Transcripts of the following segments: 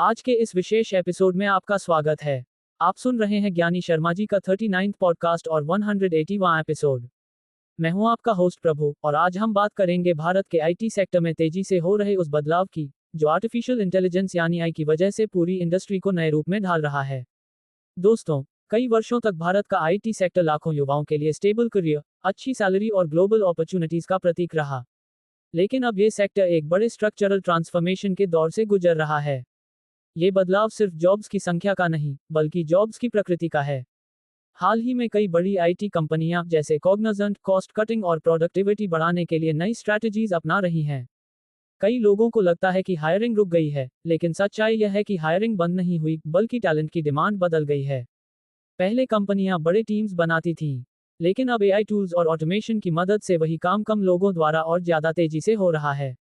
आज के इस विशेष एपिसोड में आपका स्वागत है। आप सुन रहे हैं ज्ञानी शर्मा जी का 39वां पॉडकास्ट और 180वां एपिसोड। मैं हूं आपका होस्ट प्रभु और आज हम बात करेंगे भारत के आईटी सेक्टर में तेजी से हो रहे उस बदलाव की जो आर्टिफिशियल इंटेलिजेंस यानी आई की वजह से पूरी इंडस्ट्री को नए रूप में ढाल रहा है। दोस्तों, कई वर्षों तक भारत का आईटी सेक्टर लाखों युवाओं के लिए स्टेबल करियर, अच्छी सैलरी और ग्लोबल अपॉर्चुनिटीज का प्रतीक रहा। लेकिन अब ये सेक्टर एक बड़े स्ट्रक्चरल ट्रांसफॉर्मेशन के दौर से गुजर रहा है। ये बदलाव सिर्फ जॉब्स की संख्या का नहीं, बल्कि जॉब्स की प्रकृति का है। हाल ही में कई बड़ी आईटी कंपनियां जैसे कॉग्निजेंट कॉस्ट कटिंग और प्रोडक्टिविटी बढ़ाने के लिए नई स्ट्रैटेजीज अपना रही हैं। कई लोगों को लगता है कि हायरिंग रुक गई है, लेकिन सच्चाई यह है कि हायरिंग बंद नहीं हुई, बल्कि टैलेंट की डिमांड बदल गई है। पहले कंपनियां बड़े टीम्स बनाती थीं, लेकिन अब एआई टूल्स और ऑटोमेशन की मदद से वही काम कम लोगों द्वारा और ज्यादा तेजी से हो रहा है।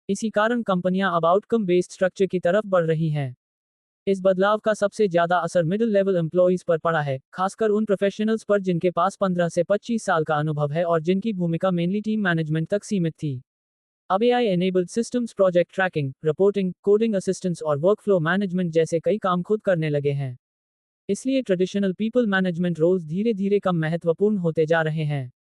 इसी कारण कंपनियां अब आउटकम बेस्ड स्ट्रक्चर की तरफ बढ़ रही हैं। इस बदलाव का सबसे ज्यादा असर मिडिल लेवल एम्प्लॉइज पर पड़ा है, खासकर उन प्रोफेशनल्स पर जिनके पास 15 से 25 साल का अनुभव है और जिनकी भूमिका मेनली टीम मैनेजमेंट तक सीमित थी। अब AI enabled systems project tracking, reporting, coding assistance और वर्कफ्लो मैनेजमेंट जैसे कई काम खुद करने लगे हैं। इसलिए ट्रेडिशनल पीपल मैनेजमेंट रोल्स धीरे धीरे कम महत्वपूर्ण होते जा रहे हैं।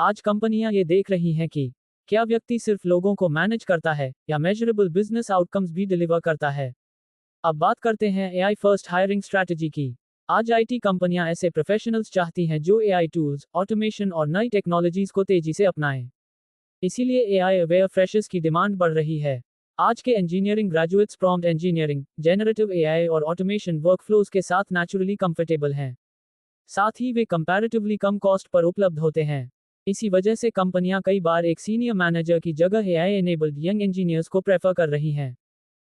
आज कंपनियां ये देख रही हैं कि क्या व्यक्ति सिर्फ लोगों को मैनेज करता है या मेजरेबल बिजनेस आउटकम्स भी डिलीवर करता है। अब बात करते हैं एआई फर्स्ट हायरिंग स्ट्रैटेजी की। आज आईटी कंपनियां ऐसे प्रोफेशनल्स चाहती हैं जो एआई टूल्स, ऑटोमेशन और नई टेक्नोलॉजीज को तेजी से अपनाएं। इसीलिए एआई अवेयर फ्रेशर्स की डिमांड बढ़ रही है। आज के engineering graduates prompt engineering, generative AI और ऑटोमेशन वर्कफ्लोज के साथ नेचुरली कंफर्टेबल हैं। साथ ही वे कंपैरेटिवली कम कॉस्ट पर उपलब्ध होते हैं। इसी वजह से कंपनियां कई बार एक सीनियर मैनेजर की जगह एआई एनेबल्ड यंग इंजीनियर्स को प्रेफर कर रही हैं।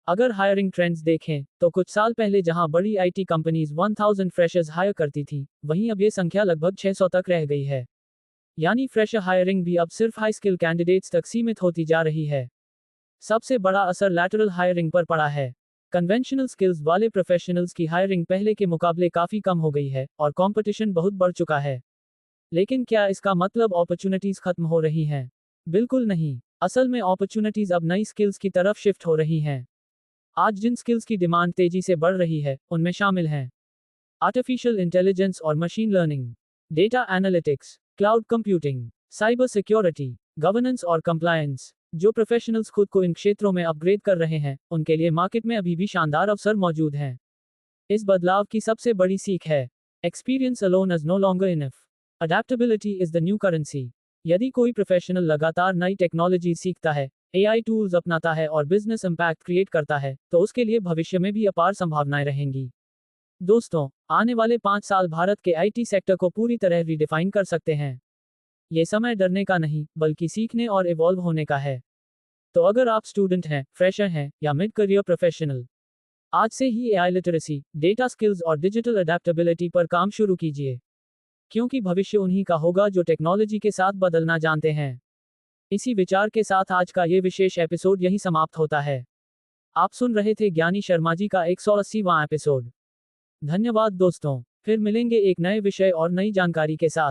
अगर हायरिंग ट्रेंड्स देखें तो कुछ साल पहले जहां बड़ी आईटी कंपनीज 1000 फ्रेशर्स हायर करती थी, वहीं अब ये संख्या लगभग 600 तक रह गई है। यानी फ्रेशर हायरिंग भी अब सिर्फ हाई स्किल कैंडिडेट्स तक सीमित होती जा रही है। सबसे बड़ा असर लैटरल हायरिंग पर पड़ा है। कन्वेंशनल स्किल्स वाले प्रोफेशनल्स की हायरिंग पहले के मुकाबले काफी कम हो गई है और कंपटीशन बहुत बढ़ चुका है। लेकिन क्या इसका मतलब अपॉर्चुनिटीज खत्म हो रही हैं? बिल्कुल नहीं। असल में अपॉर्चुनिटीज अब नई स्किल्स की तरफ शिफ्ट हो रही हैं। आज जिन स्किल्स की डिमांड तेजी से बढ़ रही है, उनमें शामिल हैं आर्टिफिशियल इंटेलिजेंस और machine learning, data analytics, cloud computing, cyber security, governance और कंप्लायंस। जो प्रोफेशनल्स खुद को इन क्षेत्रों में अपग्रेड कर रहे हैं, उनके लिए मार्केट में अभी भी शानदार अवसर मौजूद हैं। इस बदलाव की सबसे बड़ी सीख है experience alone is no longer enough, adaptability is the new currency. यदि कोई प्रोफेशनल लगातार नई टेक्नोलॉजी सीखता है, एआई टूल्स अपनाता है और बिजनेस इंपैक्ट क्रिएट करता है, तो उसके लिए भविष्य में भी अपार संभावनाएं रहेंगी। दोस्तों, आने वाले 5 साल भारत के आईटी सेक्टर को पूरी तरह रिडिफाइन कर सकते हैं। ये समय डरने का नहीं, बल्कि सीखने और इवॉल्व होने का है। तो अगर आप स्टूडेंट हैं, फ्रेशर हैं या मिड करियर प्रोफेशनल, आज से ही एआई लिटरेसी, डेटा स्किल्स और डिजिटल अडेप्टेबिलिटी पर काम शुरू कीजिए। क्योंकि भविष्य उन्हीं का होगा जो टेक्नोलॉजी के साथ बदलना जानते हैं। इसी विचार के साथ आज का ये विशेष एपिसोड यहीं समाप्त होता है। आप सुन रहे थे ज्ञानी शर्मा जी का 180वां एपिसोड। धन्यवाद दोस्तों, फिर मिलेंगे एक नए विषय और नई जानकारी के साथ।